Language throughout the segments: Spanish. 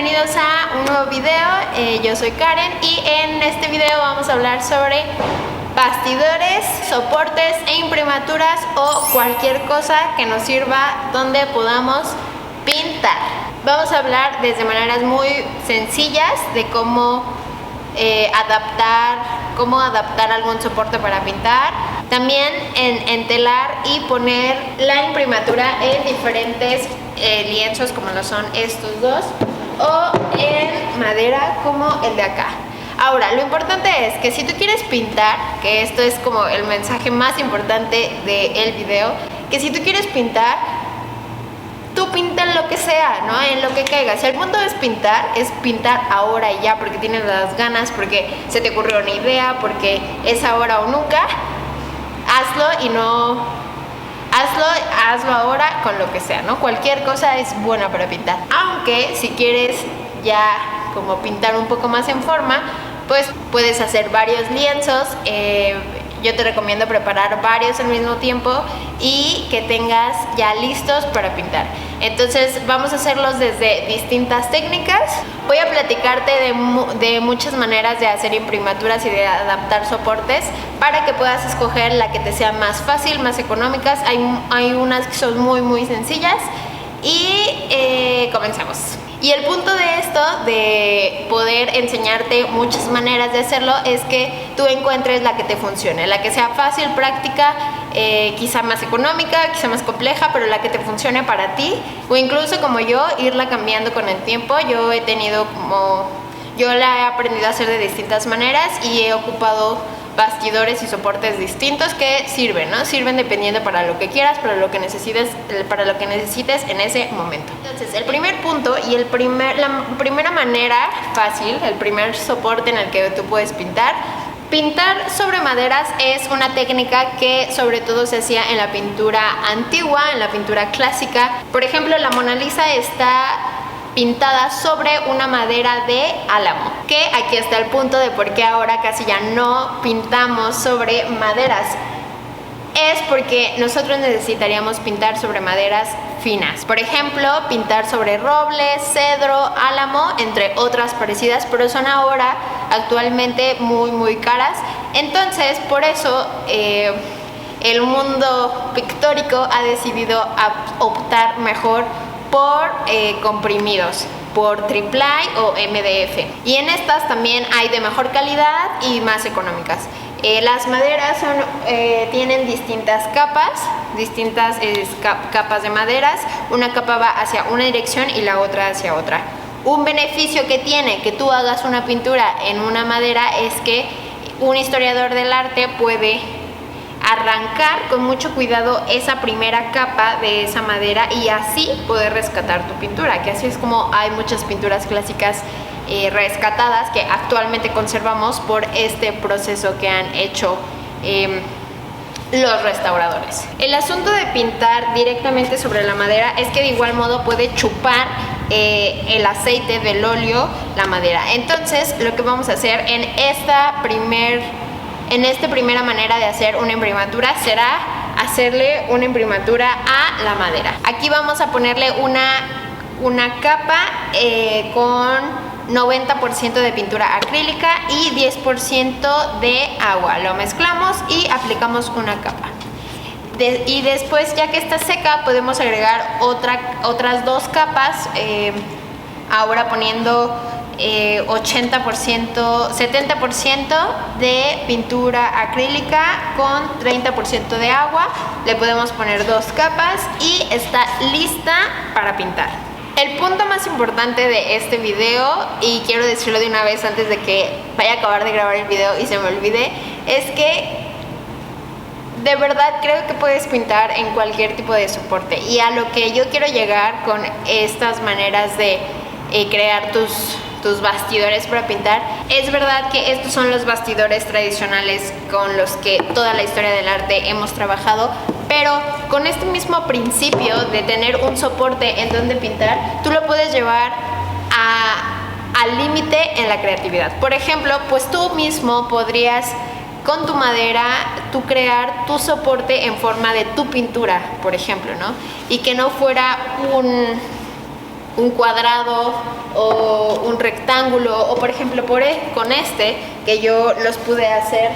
bienvenidos a un nuevo video. Yo soy Karen y en este video vamos a hablar sobre bastidores, soportes e imprimaturas o cualquier cosa que nos sirva donde podamos pintar. Vamos a hablar desde maneras muy sencillas de cómo adaptar algún soporte para pintar. También en telar y poner la imprimatura en diferentes lienzos como lo son estos dos, o en madera como el de acá. Ahora, lo importante es que si tú quieres pintar, que esto es como el mensaje más importante del video, que si tú quieres pintar, tú pinta en lo que sea, ¿no? En lo que caiga. Si el punto es pintar ahora y ya, porque tienes las ganas, porque se te ocurrió una idea, porque es ahora o nunca. Hazlo y no... Hazlo ahora con lo que sea, ¿no? Cualquier cosa es buena para pintar. Aunque si quieres ya como pintar un poco más en forma, pues puedes hacer varios lienzos. Yo te recomiendo preparar varios al mismo tiempo y que tengas ya listos para pintar. Entonces vamos a hacerlos desde distintas técnicas. Voy a platicarte de muchas maneras de hacer imprimaturas y de adaptar soportes para que puedas escoger la que te sea más fácil, más económicas. Hay unas que son muy sencillas y comencemos. Y el punto de esto, de poder enseñarte muchas maneras de hacerlo, es que tú encuentres la que te funcione, la que sea fácil, práctica, quizá más económica, quizá más compleja, pero la que te funcione para ti, o incluso como yo, irla cambiando con el tiempo. Yo la he aprendido a hacer de distintas maneras y he ocupado bastidores y soportes distintos que sirven, ¿no? Sirven dependiendo para lo que quieras, para lo que necesites en ese momento. Entonces, el primer punto y la primera manera fácil, el primer soporte en el que tú puedes pintar sobre maderas es una técnica que sobre todo se hacía en la pintura antigua, en la pintura clásica. Por ejemplo, la Mona Lisa está pintada sobre una madera de álamo, que aquí está el punto de por qué ahora casi ya no pintamos sobre maderas. Es porque nosotros necesitaríamos pintar sobre maderas finas, por ejemplo, pintar sobre roble, cedro, álamo, entre otras parecidas, pero son ahora actualmente muy caras. Entonces, por eso el mundo pictórico ha decidido optar mejor por comprimidos, por AAA o MDF, y en estas también hay de mejor calidad y más económicas. Las maderas tienen distintas capas, capas de maderas. Una capa va hacia una dirección y la otra hacia otra. Un beneficio que tiene que tú hagas una pintura en una madera es que un historiador del arte puede arrancar con mucho cuidado esa primera capa de esa madera y así poder rescatar tu pintura, que así es como hay muchas pinturas clásicas rescatadas que actualmente conservamos por este proceso que han hecho los restauradores. El asunto de pintar directamente sobre la madera es que de igual modo puede chupar el aceite del óleo la madera. Entonces lo que vamos a hacer en esta primera manera de hacer una imprimatura será hacerle una imprimatura a la madera. Aquí vamos a ponerle una capa con 90% de pintura acrílica y 10% de agua. Lo mezclamos y aplicamos una capa. Y después, ya que está seca, podemos agregar otras dos capas, ahora poniendo 70% de pintura acrílica con 30% de agua. Le podemos poner dos capas y está lista para pintar. El punto más importante de este video, y quiero decirlo de una vez antes de que vaya a acabar de grabar el video y se me olvide, es que de verdad creo que puedes pintar en cualquier tipo de soporte. Y a lo que yo quiero llegar con estas maneras de crear tus bastidores para pintar, es verdad que estos son los bastidores tradicionales con los que toda la historia del arte hemos trabajado, pero con este mismo principio de tener un soporte en donde pintar, tú lo puedes llevar al límite en la creatividad. Por ejemplo, pues tú mismo podrías con tu madera tú crear tu soporte en forma de tu pintura, por ejemplo, ¿no? Y que no fuera un cuadrado o un rectángulo, o por ejemplo con este, que yo los pude hacer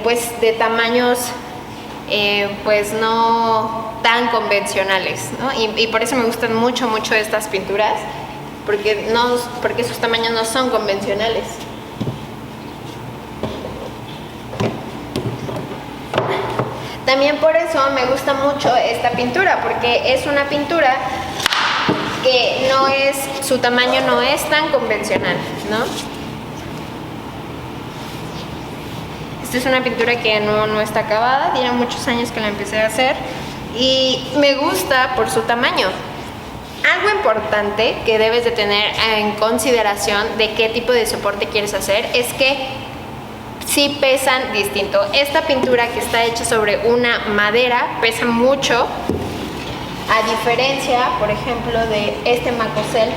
pues de tamaños pues no tan convencionales, ¿no? Y por eso me gustan mucho estas pinturas, porque sus tamaños no son convencionales. También por eso me gusta mucho esta pintura, porque es una pintura que su tamaño no es tan convencional, ¿no? Esta es una pintura que no está acabada, tiene muchos años que la empecé a hacer y me gusta por su tamaño. Algo importante que debes de tener en consideración de qué tipo de soporte quieres hacer es que sí pesan distinto. Esta pintura, que está hecha sobre una madera, pesa mucho, a diferencia, por ejemplo, de este Macosel,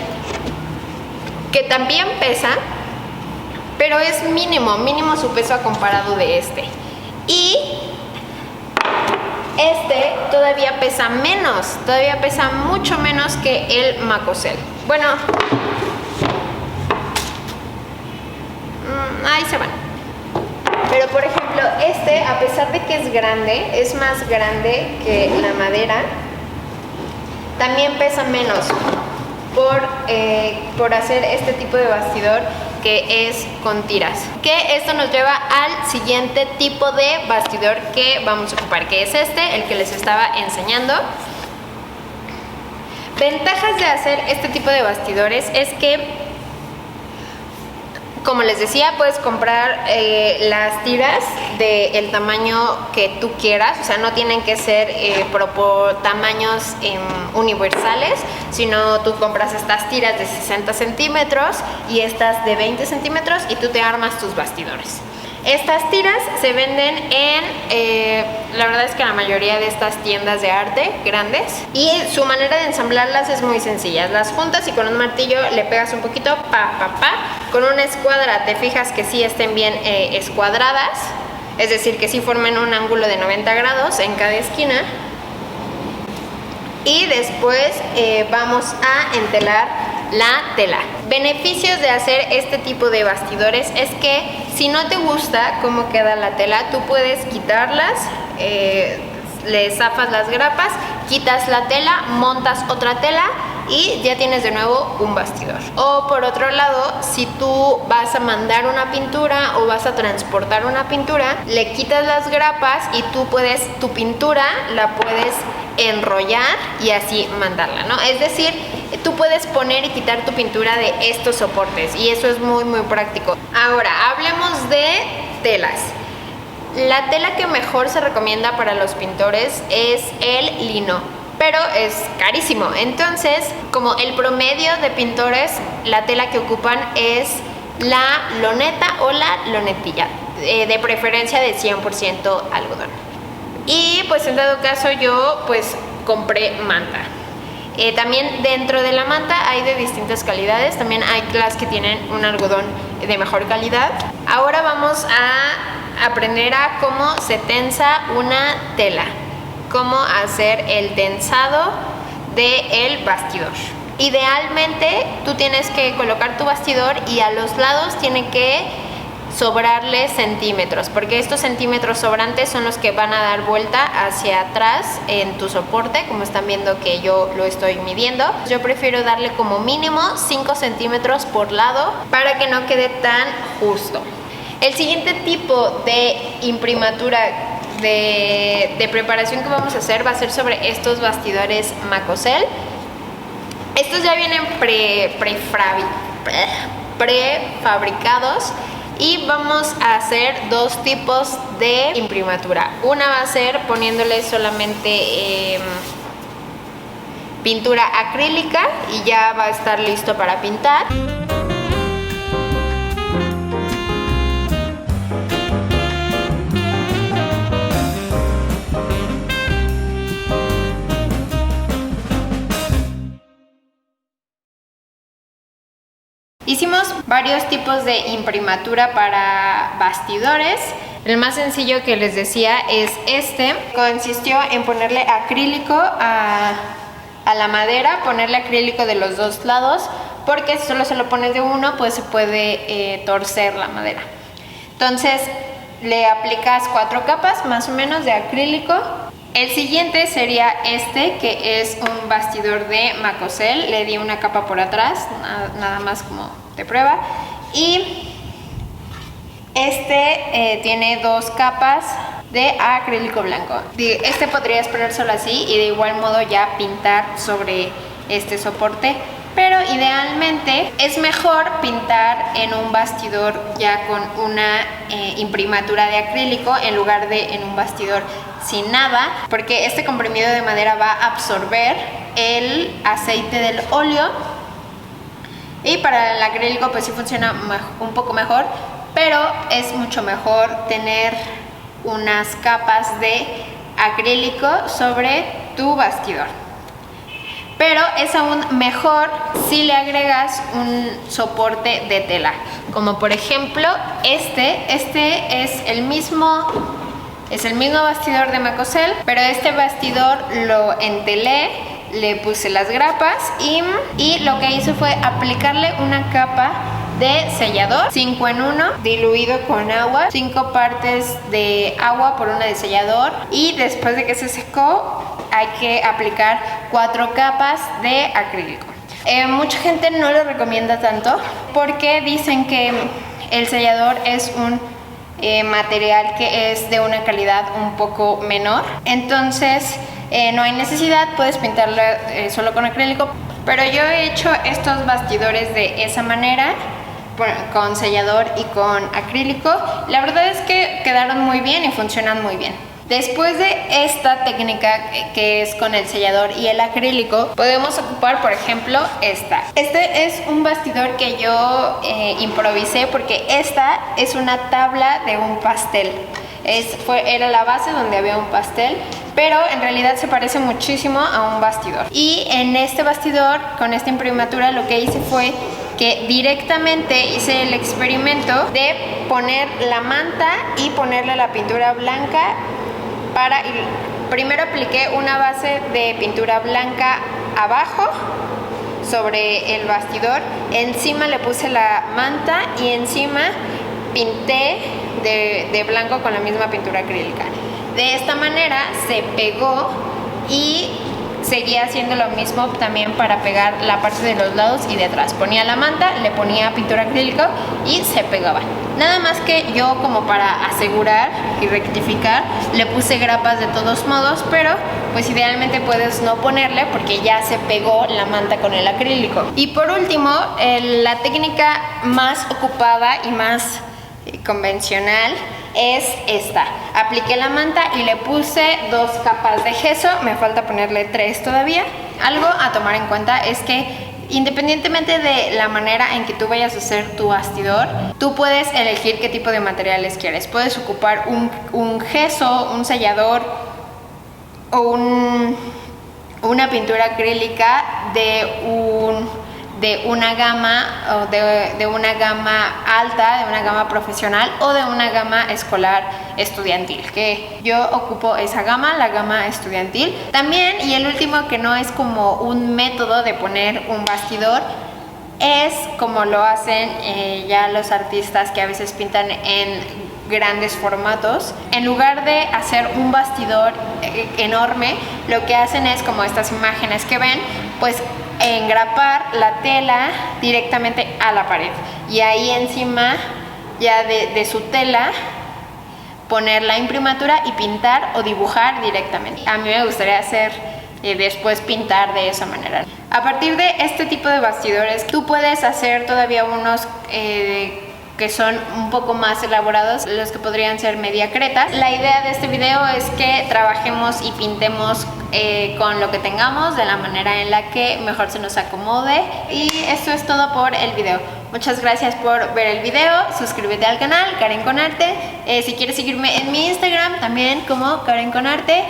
que también pesa, pero es mínimo su peso a comparado de este. Y este todavía pesa menos, todavía pesa mucho menos que el Macosel. Bueno, ahí se van. Pero por ejemplo, este, a pesar de que es grande, es más grande que la madera, también pesa menos por hacer este tipo de bastidor que es con tiras. Que esto nos lleva al siguiente tipo de bastidor que vamos a ocupar, que es este, el que les estaba enseñando. Ventajas de hacer este tipo de bastidores es que, como les decía, puedes comprar las tiras del tamaño que tú quieras, o sea, no tienen que ser por tamaños universales, sino tú compras estas tiras de 60 centímetros y estas de 20 centímetros y tú te armas tus bastidores. Estas tiras se venden la verdad es que la mayoría de estas tiendas de arte grandes, y su manera de ensamblarlas es muy sencilla. Las juntas y con un martillo le pegas un poquito, con una escuadra te fijas que sí estén bien escuadradas, es decir, que sí formen un ángulo de 90 grados en cada esquina. Y después vamos a entelar la tela. Beneficios de hacer este tipo de bastidores es que si no te gusta cómo queda la tela, tú puedes quitarlas, le zafas las grapas, quitas la tela, montas otra tela y ya tienes de nuevo un bastidor. O por otro lado, si tú vas a mandar una pintura o vas a transportar una pintura, le quitas las grapas y tu pintura la puedes enrollar y así mandarla, ¿no? Es decir, tú puedes poner y quitar tu pintura de estos soportes y eso es muy práctico. Ahora, hablemos de telas. La tela que mejor se recomienda para los pintores es el lino, pero es carísimo. Entonces, como el promedio de pintores, la tela que ocupan es la loneta o la lonetilla, de preferencia de 100% algodón. Y pues en dado caso yo pues compré manta. También dentro de la manta hay de distintas calidades, también hay las que tienen un algodón de mejor calidad. Ahora vamos a aprender a cómo se tensa una tela, cómo hacer el tensado del bastidor. Idealmente tú tienes que colocar tu bastidor y a los lados tiene que sobrarle centímetros, porque estos centímetros sobrantes son los que van a dar vuelta hacia atrás en tu soporte, como están viendo que yo lo estoy midiendo. Yo prefiero darle como mínimo 5 centímetros por lado para que no quede tan justo. El siguiente tipo de imprimatura de preparación que vamos a hacer va a ser sobre estos bastidores Macosel. Estos ya vienen prefabricados. Y vamos a hacer dos tipos de imprimatura. Una va a ser poniéndole solamente pintura acrílica y ya va a estar listo para pintar. Hicimos varios tipos de imprimatura para bastidores. El más sencillo que les decía es este. Consistió en ponerle acrílico a a la madera, ponerle acrílico de los dos lados, porque si solo se lo pones de uno, pues se puede torcer la madera. Entonces le aplicas 4 capas más o menos de acrílico. El siguiente sería este, que es un bastidor de Macocel. Le di una capa por atrás, nada más como de prueba. Y este tiene 2 capas de acrílico blanco. Este podrías ponérselo así y de igual modo ya pintar sobre este soporte, pero idealmente es mejor pintar en un bastidor ya con una imprimatura de acrílico en lugar de en un bastidor sin nada, porque este comprimido de madera va a absorber el aceite del óleo, y para el acrílico pues sí funciona un poco mejor, pero es mucho mejor tener unas capas de acrílico sobre tu bastidor. Pero es aún mejor si le agregas un soporte de tela, como por ejemplo este es el mismo bastidor de Macocel, pero este bastidor lo entelé, le puse las grapas y lo que hice fue aplicarle una capa de sellador 5 en 1 diluido con agua, 5 partes de agua por una de sellador, y después de que se secó hay que aplicar 4 capas de acrílico. Mucha gente no lo recomienda tanto porque dicen que el sellador es un material que es de una calidad un poco menor, entonces no hay necesidad, puedes pintarlo solo con acrílico, pero yo he hecho estos bastidores de esa manera, con sellador y con acrílico. La verdad es que quedaron muy bien y funcionan muy bien. Después de esta técnica que es con el sellador y el acrílico, podemos ocupar por ejemplo esta. Este es un bastidor que yo improvisé porque esta es una tabla de un pastel. Era la base donde había un pastel, pero en realidad se parece muchísimo a un bastidor. Y en este bastidor, con esta imprimatura, lo que hice fue que directamente hice el experimento de poner la manta y ponerle la pintura blanca. Primero apliqué una base de pintura blanca abajo sobre el bastidor, encima le puse la manta y encima pinté de blanco con la misma pintura acrílica. De esta manera se pegó y seguía haciendo lo mismo también para pegar la parte de los lados y de atrás. Ponía la manta, le ponía pintura acrílico y se pegaba. Nada más que yo, como para asegurar y rectificar, le puse grapas de todos modos, pero pues idealmente puedes no ponerle porque ya se pegó la manta con el acrílico. Y por último, la técnica más ocupada y más convencional es esta. Apliqué la manta y le puse 2 capas de gesso, me falta ponerle 3 todavía. Algo a tomar en cuenta es que independientemente de la manera en que tú vayas a hacer tu bastidor, tú puedes elegir qué tipo de materiales quieres. Puedes ocupar un gesso, un sellador o una pintura acrílica de una gama, o de una gama alta, de una gama profesional o de una gama escolar estudiantil, que yo ocupo esa gama, la gama estudiantil. También, y el último, que no es como un método de poner un bastidor, es como lo hacen ya los artistas que a veces pintan en grandes formatos. En lugar de hacer un bastidor enorme, lo que hacen es, como estas imágenes que ven, pues engrapar la tela directamente a la pared y ahí encima ya de su tela poner la imprimatura y pintar o dibujar directamente. A mí me gustaría hacer después pintar de esa manera. A partir de este tipo de bastidores tú puedes hacer todavía unos que son un poco más elaborados, los que podrían ser media creta. La idea de este video es que trabajemos y pintemos con lo que tengamos, de la manera en la que mejor se nos acomode. Y esto es todo por el video. Muchas gracias por ver el video, suscríbete al canal Karen con Arte. Si quieres seguirme en mi Instagram también como Karen con Arte.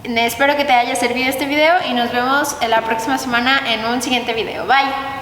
Espero que te haya servido este video y nos vemos la próxima semana en un siguiente video. Bye.